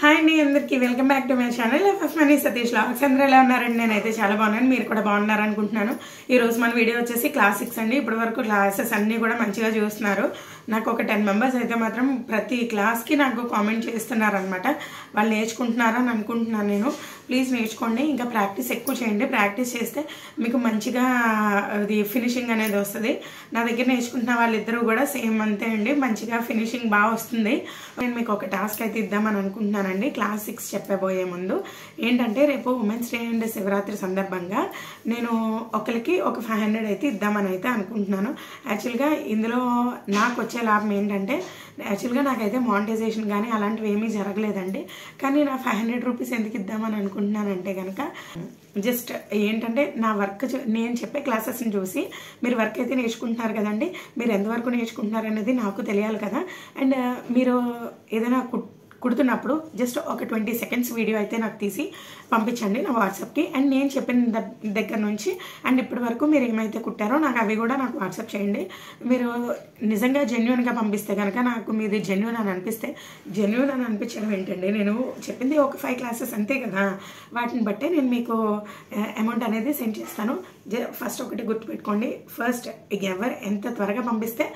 Hi అండి, అందరికీ welcome back to my channel FF money Satish logs. అందరూ ఎలా ఉన్నారండి? నేనైతే చాలా బాగున్నాను, మీరు కూడా బాగున్నారు అనుకుంటున్నాను. ఈ రోజు మన వీడియో వచ్చేసి క్లాస్ 6 అండి. ఇప్పటి వరకు క్లాసెస్ అన్నీ కూడా మంచిగా చూస్తున్నారు. నాకు ఒక 10 మెంబర్స్ అయితే మాత్రం ప్రతి క్లాస్కి నాకు కామెంట్ చేస్తున్నారనమాట. వాళ్ళు నేర్చుకుంటున్నారని అనుకుంటున్నాను నేను. ప్లీజ్ నేర్చుకోండి, ఇంకా ప్రాక్టీస్ ఎక్కువ చేయండి. ప్రాక్టీస్ చేస్తే మీకు మంచిగా అది ఫినిషింగ్ అనేది వస్తుంది. నా దగ్గర నేర్చుకుంటున్న వాళ్ళిద్దరూ కూడా సేమ్ అంతే అండి, మంచిగా ఫినిషింగ్ బాగా వస్తుంది. నేను మీకు ఒక టాస్క్ అయితే ఇద్దామని అనుకుంటున్నాను. క్లాస్ 6 చెప్పబోయే ముందు ఏంటంటే, రేపు ఉమెన్స్ డే అండ్ శివరాత్రి సందర్భంగా నేను ఒకరికి ఒక 500 అయితే ఇద్దామని అయితే అనుకుంటున్నాను. యాక్చువల్గా ఇందులో నాకు వచ్చే లాభం ఏంటంటే, యాక్చువల్గా నాకైతే మానిటైజేషన్ కానీ అలాంటివి ఏమీ జరగలేదండి. కానీ నా 500 రూపీస్ ఎందుకు ఇద్దామని అనుకుంటున్నానంటే కనుక, జస్ట్ ఏంటంటే నా వర్క్ నేను చెప్పే క్లాసెస్ని చూసి మీరు వర్క్ అయితే నేర్చుకుంటున్నారు కదండి, మీరు ఎంతవరకు నేర్చుకుంటున్నారు అనేది నాకు తెలియాలి కదా. అండ్ మీరు ఏదైనా కుడుతున్నప్పుడు జస్ట్ ఒక 20 సెకండ్స్ వీడియో అయితే నాకు తీసి పంపించండి నా వాట్సాప్కి. అండ్ నేను చెప్పిన దగ్గర నుంచి అండ్ ఇప్పటి వరకు మీరు ఏమైతే కుట్టారో నాకు అవి కూడా నాకు వాట్సాప్ చేయండి. మీరు నిజంగా జెన్యున్గా పంపిస్తే కనుక, నాకు మీది జెన్యున్ అని అనిపిస్తే, జెన్యున్ అని అనిపించడం ఏంటండి, నేను చెప్పింది ఒక 5 క్లాసెస్ అంతే కదా, వాటిని బట్టే నేను మీకు అమౌంట్ అనేది సెండ్ చేస్తాను. ఫస్ట్ ఒకటి గుర్తుపెట్టుకోండి, ఫస్ట్ ఎవరు ఎంత త్వరగా పంపిస్తే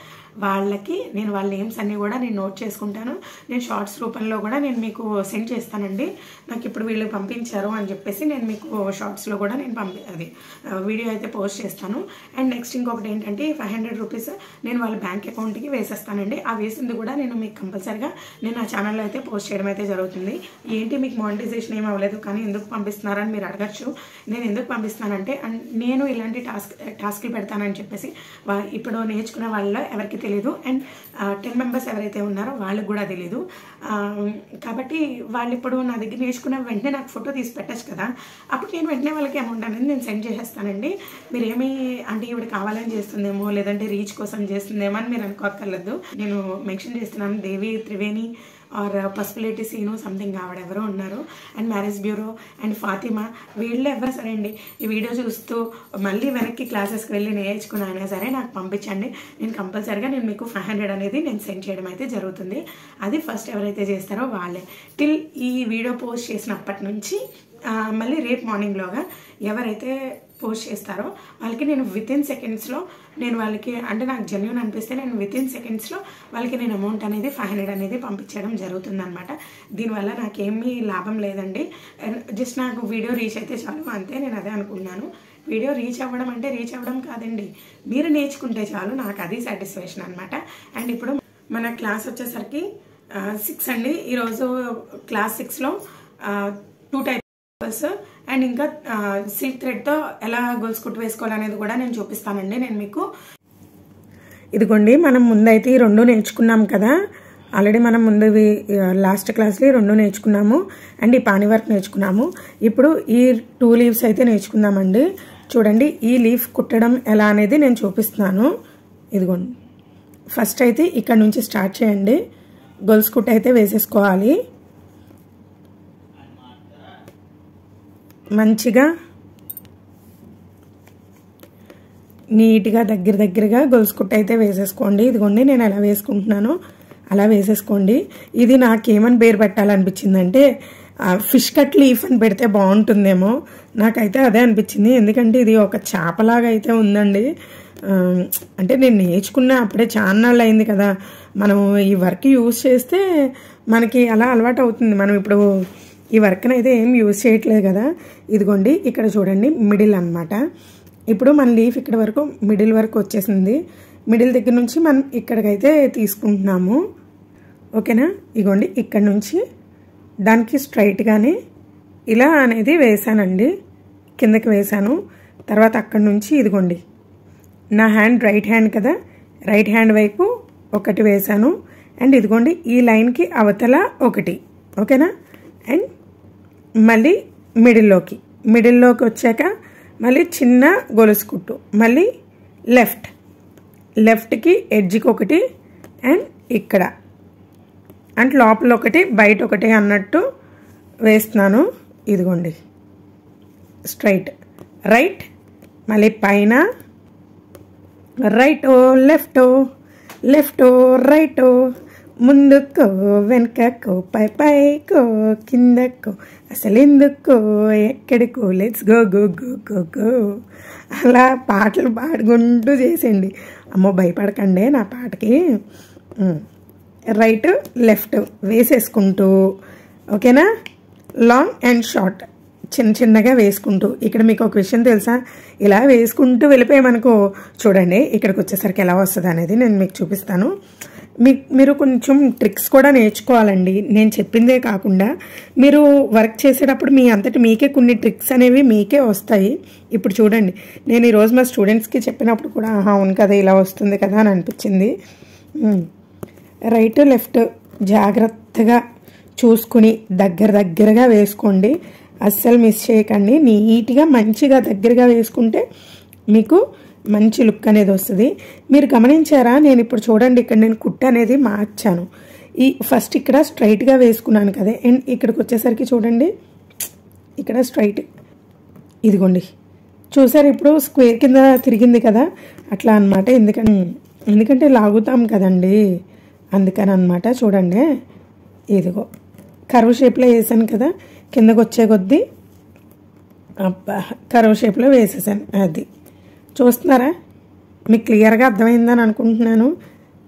వాళ్ళకి నేను వాళ్ళ నేమ్స్ అన్నీ కూడా నేను నోట్ చేసుకుంటాను. నేను షార్ట్స్ రూపంలో కూడా నేను మీకు సెండ్ చేస్తానండి. నాకు ఇప్పుడు వీళ్ళు పంపించారు అని చెప్పేసి నేను మీకు షార్ట్స్లో కూడా నేను అది వీడియో అయితే పోస్ట్ చేస్తాను. అండ్ నెక్స్ట్ ఇంకొకటి ఏంటంటే, 500 రూపీస్ నేను వాళ్ళ బ్యాంక్ అకౌంట్కి వేసేస్తానండి. ఆ వేసింది కూడా నేను మీకు కంపల్సరిగా నేను నా ఛానల్లో అయితే పోస్ట్ చేయడం అయితే జరుగుతుంది. ఏంటి మీకు మానిటైజేషన్ ఏం అవ్వలేదు కానీ ఎందుకు పంపిస్తున్నారని మీరు అడగచ్చు. నేను ఎందుకు పంపిస్తున్నానంటే, నేను ఇలాంటి టాస్క్లు పెడతానని చెప్పేసి ఇప్పుడు నేర్చుకునే వాళ్ళలో ఎవరికి తెలియదు. అండ్ 10 మెంబర్స్ ఎవరైతే ఉన్నారో వాళ్ళకి కూడా తెలియదు. కాబట్టి వాళ్ళు ఇప్పుడు నా దగ్గర నేర్చుకున్న వెంటనే నాకు ఫోటో తీసి పెట్టచ్చు కదా, అప్పుడు నేను వెంటనే వాళ్ళకి అమౌంట్ అనేది నేను సెండ్ చేసేస్తానండి. మీరు ఏమి అంటే ఇవిడ కావాలని చేస్తుందేమో, లేదంటే రీచ్ కోసం చేస్తుందేమో అని మీరు అనుకోక్కర్లేదు. నేను మెన్షన్ చేస్తున్నాను, దేవి త్రివేణి ఆర్ పసుపులేటి సీను సంథింగ్ ఆవిడెవరో ఉన్నారు, and marriage bureau and Fatima, వీళ్ళు ఎవరు సరే అండి ఈ వీడియో చూస్తూ మళ్ళీ వెనక్కి క్లాసెస్కి వెళ్ళి నేర్చుకున్నా సరే నాకు పంపించండి. నేను కంపల్సరీగా నేను మీకు 500 అనేది నేను సెండ్ చేయడం అయితే జరుగుతుంది. అది ఫస్ట్ ఎవరైతే చేస్తారో వాళ్ళే. టిల్ ఈ వీడియో పోస్ట్ చేసినప్పటి నుంచి మళ్ళీ రేపు మార్నింగ్లోగా ఎవరైతే పోస్ట్ చేస్తారో వాళ్ళకి నేను వితిన్ సెకండ్స్లో నేను వాళ్ళకి, అంటే నాకు జెన్యూన్ అనిపిస్తే నేను వితిన్ సెకండ్స్లో వాళ్ళకి నేను అమౌంట్ అనేది 500 అనేది పంపించడం జరుగుతుందన్నమాట. దీనివల్ల నాకేమీ లాభం లేదండి, జస్ట్ నాకు వీడియో రీచ్ అయితే చాలు అంతే. నేను అదే అనుకున్నాను, వీడియో రీచ్ అవ్వడం అంటే రీచ్ అవ్వడం కాదండి, మీరు నేర్చుకుంటే చాలు, నాకు అది సాటిస్ఫాక్షన్ అనమాట. అండ్ ఇప్పుడు మన క్లాస్ వచ్చేసరికి 6 అండి. ఈరోజు క్లాస్ 6లో 2 టైప్స్ అండ్ ఇంకా సిల్క్ థ్రెడ్తో ఎలా గోల్స్ కుట్టు వేసుకోవాలనేది కూడా నేను చూపిస్తానండి. నేను మీకు ఇదిగోండి, మనం ముందైతే ఈ 2 నేర్చుకున్నాం కదా, ఆల్రెడీ మనం ముందు లాస్ట్ క్లాస్లో 2 నేర్చుకున్నాము అండ్ ఈ పానీ వర్క్ నేర్చుకున్నాము. ఇప్పుడు ఈ 2 లీవ్స్ అయితే నేర్చుకుందామండి. చూడండి, ఈ లీఫ్ కుట్టడం ఎలా అనేది నేను చూపిస్తున్నాను. ఇదిగోండి, ఫస్ట్ అయితే ఇక్కడ నుంచి స్టార్ట్ చేయండి, గొలుసు కుట్టు అయితే వేసేసుకోవాలి. మంచిగా నీట్గా దగ్గరగా గొలుసు కుట్టు అయితే వేసేసుకోండి. ఇదిగోండి, నేను ఎలా వేసుకుంటున్నానో అలా వేసేసుకోండి. ఇది నాకేమని పేరు పెట్టాలనిపించిందంటే, ఫిష్ కట్ లీఫ్ అని పెడితే బాగుంటుందేమో, నాకైతే అదే అనిపించింది. ఎందుకంటే ఇది ఒక చేపలాగా అయితే ఉందండి. అంటే నేను నేర్చుకున్న అప్పుడే చాలా నాళ్ళు అయింది కదా, మనం ఈ వర్క్ యూజ్ చేస్తే మనకి అలా అలవాటు అవుతుంది. మనం ఇప్పుడు ఈ వర్క్ని అయితే ఏం యూజ్ చేయట్లేదు కదా. ఇదిగోండి, ఇక్కడ చూడండి మిడిల్ అనమాట. ఇప్పుడు మన లీఫ్ ఇక్కడ వరకు మిడిల్ వరకు వచ్చేసింది. మిడిల్ దగ్గర నుంచి మనం ఇక్కడికైతే తీసుకుంటున్నాము, ఓకేనా. ఇదిగోండి, ఇక్కడ నుంచి దానికి స్ట్రైట్గానే ఇలా అనేది వేసానండి, కిందకి వేసాను. తర్వాత అక్కడి నుంచి ఇదిగోండి, నా హ్యాండ్ రైట్ హ్యాండ్ కదా, రైట్ హ్యాండ్ వైపు ఒకటి వేసాను. అండ్ ఇదిగోండి, ఈ లైన్కి అవతల ఒకటి, ఓకేనా. అండ్ మళ్ళీ మిడిల్లోకి వచ్చాక మళ్ళీ చిన్న గొలుసు కుట్టు, మళ్ళీ లెఫ్ట్కి ఎడ్జ్కి ఒకటి, అండ్ ఇక్కడ అంటే లోపల ఒకటి బయట ఒకటి అన్నట్టు వేస్తున్నాను. ఇదిగోండి, స్ట్రైట్ రైట్, మళ్ళీ పైన రైట్ లెఫ్ట్ రైట్ ముందుకో వెనకకో పై పైకో కిందకో అసలెందుకో ఎక్కడికో let's go go go go go అలా పాటలు పాడుకుంటూ చేసేయండి. అమ్మో భయపడకండి నా పాటకి. రైట్ లెఫ్ట్ వేసేసుకుంటూ, ఓకేనా, లాంగ్ అండ్ షార్ట్ చిన్న చిన్నగా వేసుకుంటూ. ఇక్కడ మీకు ఒక విషయం తెలుసా, ఇలా వేసుకుంటూ వెళ్ళిపోయామనుకో చూడండి ఇక్కడికి వచ్చేసరికి ఎలా వస్తుంది అనేది నేను మీకు చూపిస్తాను. మీరు కొంచెం ట్రిక్స్ కూడా నేర్చుకోవాలండి. నేను చెప్పిందే కాకుండా మీరు వర్క్ చేసేటప్పుడు మీ అంతటి మీకే కొన్ని ట్రిక్స్ అనేవి మీకే వస్తాయి. ఇప్పుడు చూడండి, నేను ఈరోజు మా స్టూడెంట్స్కి చెప్పినప్పుడు కూడా అవును కదా ఇలా వస్తుంది కదా అని అనిపించింది. రైట్ లెఫ్ట్ జాగ్రత్తగా చూసుకుని దగ్గరగా వేసుకోండి, అస్సలు మిస్ చేయకండి. నీట్గా మంచిగా దగ్గరగా వేసుకుంటే మీకు మంచి లుక్ అనేది వస్తుంది. మీరు గమనించారా, నేను ఇప్పుడు చూడండి ఇక్కడ నేను కుట్టు అనేది మార్చాను. ఫస్ట్ ఇక్కడ స్ట్రైట్గా వేసుకున్నాను కదా, అండ్ ఇక్కడికి వచ్చేసరికి చూడండి ఇక్కడ స్ట్రైట్, ఇదిగోండి చూసారు ఇప్పుడు స్క్వేర్ కింద తిరిగింది కదా, అట్లా అనమాట. ఎందుకంటే లాగుతాం కదండి, అందుకని అనమాట. చూడండి ఇదిగో కర్వ్ షేప్లో వేసాను కదా, కిందకు వచ్చే కొద్దీ అబ్బా కర్వ్ షేప్లో వేసేసాను. అది చూస్తున్నారా, మీకు క్లియర్గా అర్థమైందని అనుకుంటున్నాను,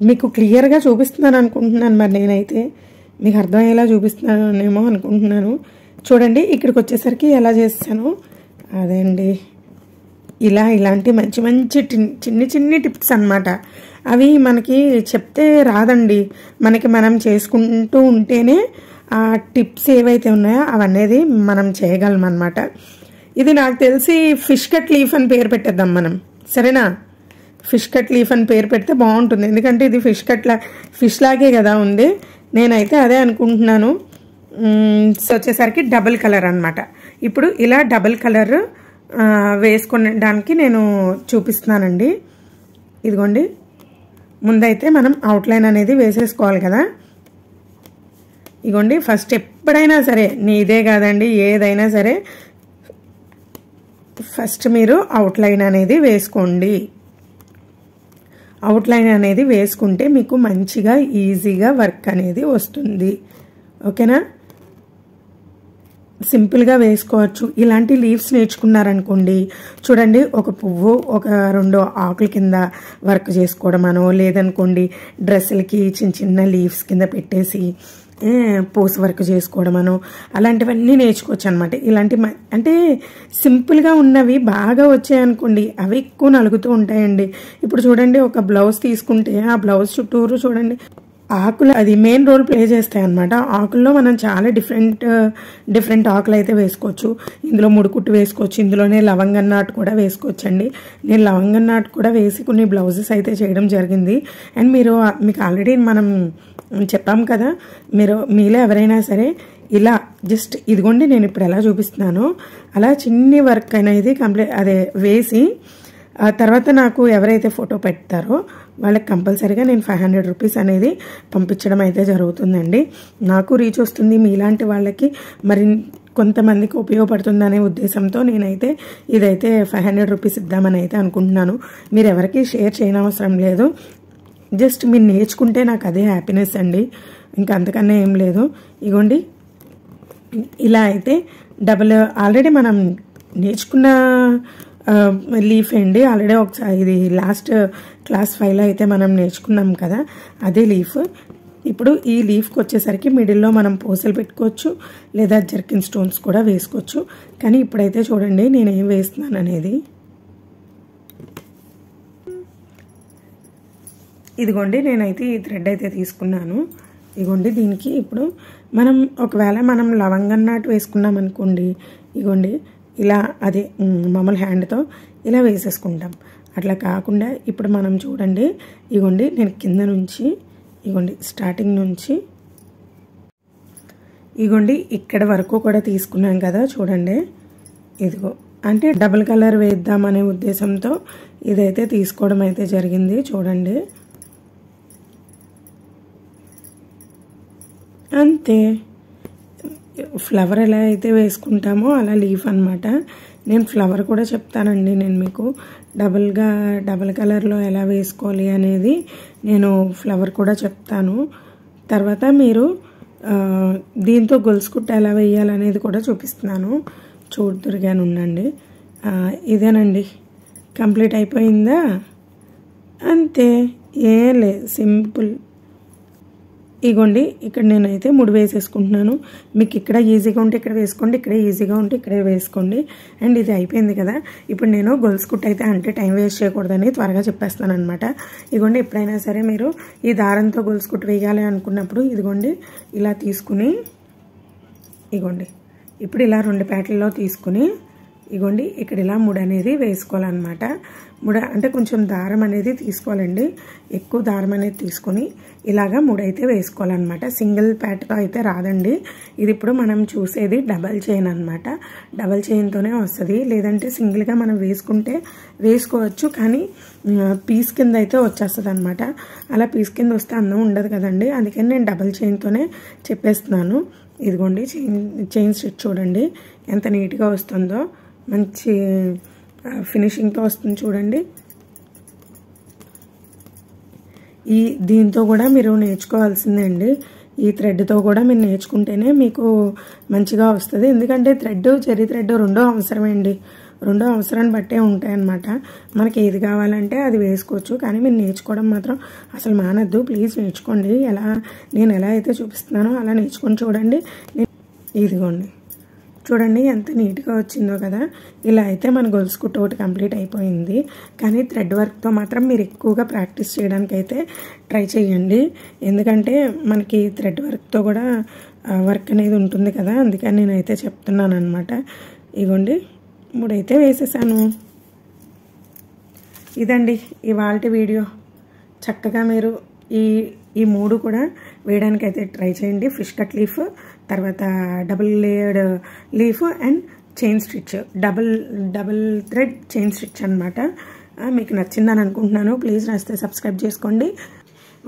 మీకు క్లియర్గా చూపిస్తున్నాను అనుకుంటున్నాను. మరి నేనైతే మీకు అర్థమయ్యేలా చూపిస్తున్నానేమో అనుకుంటున్నాను. చూడండి ఇక్కడికి వచ్చేసరికి ఎలా చేస్తాను అదే అండి, ఇలాంటి మంచి మంచి చిన్ని టిప్స్ అన్నమాట. అవి మనకి చెప్తే రాదండి, మనకి మనం చేసుకుంటూ ఉంటేనే ఆ టిప్స్ ఏవైతే ఉన్నాయో అవన్నీ మనం చేయగలం అన్నమాట. ఇది నాకు తెలిసి ఫిష్ కట్ లీఫ్ అని పేరు పెట్టేద్దాం మనం, సరేనా? ఫిష్ కట్ లీఫ్ అని పేరు పెడితే బాగుంటుంది, ఎందుకంటే ఇది ఫిష్ లాగే కదా ఉంది. నేనైతే అదే అనుకుంటున్నాను. వచ్చేసరికి డబుల్ కలర్ అనమాట. ఇప్పుడు ఇలా డబుల్ కలర్ వేసుకోవడానికి నేను చూపిస్తున్నానండి. ఇదిగోండి, ముందైతే మనం అవుట్లైన్ అనేది వేసేసుకోవాలి కదా. ఇదిగోండి ఫస్ట్ ఎప్పుడైనా సరే నీదే కాదండి, ఏదైనా సరే ఫస్ట్ మీరు అవుట్లైన్ అనేది వేసుకోండి. అవుట్లైన్ అనేది వేసుకుంటే మీకు మంచిగా ఈజీగా వర్క్ అనేది వస్తుంది, ఓకేనా? సింపుల్గా వేసుకోవచ్చు. ఇలాంటి లీవ్స్ నేర్చుకున్నారనుకోండి, చూడండి ఒక పువ్వు ఒక 2 ఆకుల కింద వర్క్ చేసుకోవడం అనో, లేదనుకోండి డ్రెస్సులకి చిన్న లీవ్స్ కింద పెట్టేసి పూస వర్క్ చేసుకోవడం అనో, అలాంటివన్నీ నేర్చుకోవచ్చు అనమాట. అంటే సింపుల్గా ఉన్నవి బాగా వచ్చాయనుకోండి అవి ఎక్కువ నలుగుతూ ఉంటాయండి. ఇప్పుడు చూడండి ఒక బ్లౌజ్ తీసుకుంటే ఆ బ్లౌజ్ చుట్టూరు చూడండి ఆకులు అది మెయిన్ రోల్ ప్లే చేస్తాయి అనమాట. ఆకుల్లో మనం చాలా డిఫరెంట్ ఆకులు అయితే వేసుకోవచ్చు. ఇందులో ముడుకుట్టు వేసుకోవచ్చు, ఇందులోనే లవంగం నాటు కూడా వేసుకోవచ్చండి. నేను లవంగం నాటు కూడా వేసి కొన్ని బ్లౌజెస్ అయితే చేయడం జరిగింది. అండ్ మీకు ఆల్రెడీ మనం చెప్పాం కదా, మీలో ఎవరైనా సరే ఇలా జస్ట్ ఇదిగోండి నేను ఇప్పుడు ఎలా చూపిస్తున్నానో అలా చిన్ని వర్క్ అనేది వేసి తర్వాత నాకు ఎవరైతే ఫోటో పెడతారో వాళ్ళకి కంపల్సరీగా నేను 500 రూపీస్ అనేది పంపించడం అయితే జరుగుతుందండి. నాకు రీచ్ వస్తుంది, మీలాంటి వాళ్ళకి మరి కొంతమందికి ఉపయోగపడుతుందనే ఉద్దేశంతో నేనైతే ఇదైతే 500 రూపీస్ ఇద్దామని అయితే అనుకుంటున్నాను. మీరు ఎవరికి షేర్ చేయనవసరం లేదు, జస్ట్ మీరు నేర్చుకుంటే నాకు అదే హ్యాపీనెస్ అండి, ఇంకా అంతకన్నా ఏం లేదు. ఇగోండి ఇలా అయితే ఆల్రెడీ మనం నేర్చుకున్న లీఫ్ అండి. ఆల్రెడీ ఒకసారి ఇది లాస్ట్ క్లాస్ 5లో అయితే మనం నేర్చుకున్నాం కదా, అదే లీఫ్. ఇప్పుడు ఈ లీఫ్కి వచ్చేసరికి మిడిల్లో మనం పూసలు పెట్టుకోవచ్చు, లేదా జర్కిన్ స్టోన్స్ కూడా వేసుకోవచ్చు. కానీ ఇప్పుడైతే చూడండి నేను ఏం వేస్తున్నాను అనేది. ఇదిగోండి నేనైతే ఈ థ్రెడ్ అయితే తీసుకున్నాను. ఇదిగోండి దీనికి ఇప్పుడు ఒకవేళ మనం లవంగం నాటు వేసుకున్నాం అనుకోండి, ఇదిగోండి ఇలా అదే మామూలు హ్యాండ్తో ఇలా వేసేసుకుంటాం. అట్లా కాకుండా ఇప్పుడు మనం చూడండి, ఇదిగోండి నేను కింద నుంచి ఇదిగోండి స్టార్టింగ్ నుంచి ఇదిగోండి ఇక్కడ వరకు కూడా తీసుకున్నాం కదా, చూడండి ఇదిగో అంటే డబుల్ కలర్ వేద్దామనే ఉద్దేశంతో ఇదైతే తీసుకోవడం అయితే జరిగింది. చూడండి అంతే, ఫ్లవర్ ఎలా అయితే వేసుకుంటామో అలా లీఫ్ అనమాట. నేను ఫ్లవర్ కూడా చెప్తానండి, నేను మీకు డబుల్ కలర్లో ఎలా వేసుకోవాలి అనేది నేను ఫ్లవర్ కూడా చెప్తాను. తర్వాత మీరు దీంతో గొలుసు కుట్ట ఎలా వేయాలనేది కూడా చూపిస్తున్నాను, చూడుతురుగానే ఉండండి. ఇదేనండి, కంప్లీట్ అయిపోయిందా, అంతే, ఏం లేదు, సింపుల్. ఇగోండి ఇక్కడ నేనైతే 3 వేసేసుకుంటున్నాను. మీకు ఇక్కడ ఈజీగా ఉంటే ఇక్కడ వేసుకోండి, ఇక్కడే ఈజీగా ఉంటే ఇక్కడే వేసుకోండి. అండ్ ఇది అయిపోయింది కదా, ఇప్పుడు నేను గొలుసు కుట్టు అయితే అంటే టైం వేస్ట్ చేయకూడదని త్వరగా చెప్పేస్తాను అనమాట. ఇగోండి ఎప్పుడైనా సరే మీరు ఈ దారంతో గొలుసు కుట్టు వేయాలి అనుకున్నప్పుడు ఇదిగోండి ఇలా తీసుకుని, ఇగోండి ఇప్పుడు ఇలా 2 పేటల్లో తీసుకుని ఇగోండి ఇక్కడ ఇలా ముడి అనేది వేసుకోవాలన్నమాట. ముడి అంటే కొంచెం దారం అనేది తీసుకోవాలండి, ఎక్కువ దారం అనేది తీసుకొని ఇలాగా ముడి అయితే వేసుకోవాలన్నమాట. సింగిల్ పేటతో అయితే రాదండి. ఇది ఇప్పుడు మనం చూసేది డబల్ చైన్ అనమాట. డబల్ చైన్తోనే వస్తుంది, లేదంటే సింగిల్గా మనం వేసుకోవచ్చు, కానీ పీస్ కింద అయితే వచ్చేస్తుంది అనమాట. అలా పీస్ కింద వస్తే అందం ఉండదు కదండి, అందుకని నేను డబల్ చైన్తోనే చెప్పేస్తున్నాను. ఇదిగోండి చైన్ స్టిచ్ చూడండి ఎంత నీట్గా వస్తుందో, మంచి ఫినిషింగ్తో వస్తుంది చూడండి. దీంతో కూడా మీరు నేర్చుకోవాల్సిందే అండి. ఈ థ్రెడ్తో కూడా మీరు నేర్చుకుంటేనే మీకు మంచిగా వస్తుంది. ఎందుకంటే చెర్రీ థ్రెడ్ రెండో అవసరమే అండి. రెండో అవసరాన్ని బట్టే ఉంటాయన్నమాట. మనకి ఏది కావాలంటే అది వేసుకోవచ్చు, కానీ మీరు నేర్చుకోవడం మాత్రం అసలు మానద్దు. ప్లీజ్ నేర్చుకోండి. నేను ఎలా అయితే చూపిస్తున్నానో అలా నేర్చుకొని చూడండి. ఇదిగోండి చూడండి ఎంత నీట్గా వచ్చిందో కదా. ఇలా అయితే మన గొలుసు కుట్టు ఒకటి కంప్లీట్ అయిపోయింది. కానీ థ్రెడ్ వర్క్తో మాత్రం మీరు ఎక్కువగా ప్రాక్టీస్ చేయడానికి అయితే ట్రై చేయండి. ఎందుకంటే మనకి థ్రెడ్ వర్క్తో కూడా వర్క్ అనేది ఉంటుంది కదా, అందుకని నేనైతే చెప్తున్నాను అనమాట. ఇగోండి మూడైతే వేసేసాను. ఇదండి ఇవాల్టి వీడియో. చక్కగా మీరు ఈ 3 కూడా వేయడానికి అయితే ట్రై చేయండి. ఫిష్ కట్ లీఫ్, తర్వాత double layered leaf and chain stitch, double thread chain stitch అనమాట. మీకు నచ్చిందని అనుకుంటున్నాను. ప్లీజ్ నచ్చితే సబ్స్క్రైబ్ చేసుకోండి.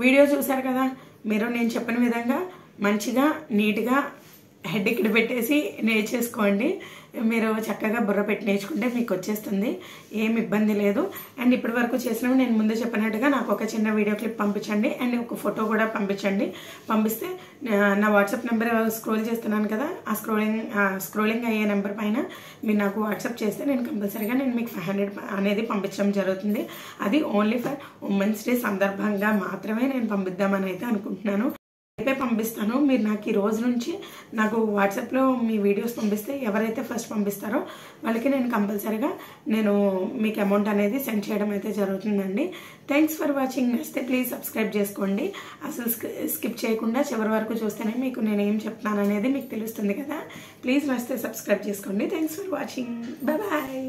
వీడియో చూసారు కదా, మీరు నేను చెప్పిన విధంగా మంచిగా నీట్గా హెడ్ ఇక్కడ పెట్టేసి నేర్చేసుకోండి. మీరు చక్కగా బుర్ర పెట్టి నేర్చుకుంటే మీకు వచ్చేస్తుంది, ఏం ఇబ్బంది లేదు. అండ్ ఇప్పటి వరకు చేసినవి నేను ముందే చెప్పినట్టుగా నాకు ఒక చిన్న వీడియో క్లిప్ పంపించండి అండ్ ఒక ఫోటో కూడా పంపించండి. పంపిస్తే నా వాట్సాప్ నెంబర్ స్క్రోల్ చేస్తున్నాను కదా, ఆ స్క్రోలింగ్ అయ్యే నెంబర్ పైన మీరు నాకు వాట్సాప్ చేస్తే నేను కంపల్సరీగా మీకు 500 అనేది పంపించడం జరుగుతుంది. అది ఓన్లీ ఫర్ ఉమెన్స్ డే సందర్భంగా మాత్రమే నేను పంపిద్దామని అయితే అనుకుంటున్నాను. రేపే పంపిస్తాను. మీరు నాకు ఈ రోజు నుంచి నాకు వాట్సాప్లో మీ వీడియోస్ పంపిస్తే ఎవరైతే ఫస్ట్ పంపిస్తారో వాళ్ళకి నేను కంపల్సరీగా మీకు అమౌంట్ అనేది సెండ్ చేయడం అయితే జరుగుతుందండి. Thanks for watching. నచ్చితే ప్లీజ్ సబ్స్క్రైబ్ చేసుకోండి. అసలు స్కిప్ చేయకుండా చివరి వరకు చూస్తేనే మీకు నేను ఏం చెప్తాను అనేది మీకు తెలుస్తుంది కదా. ప్లీజ్ నచ్చితే సబ్స్క్రైబ్ చేసుకోండి. Thanks for watching. బాయ్.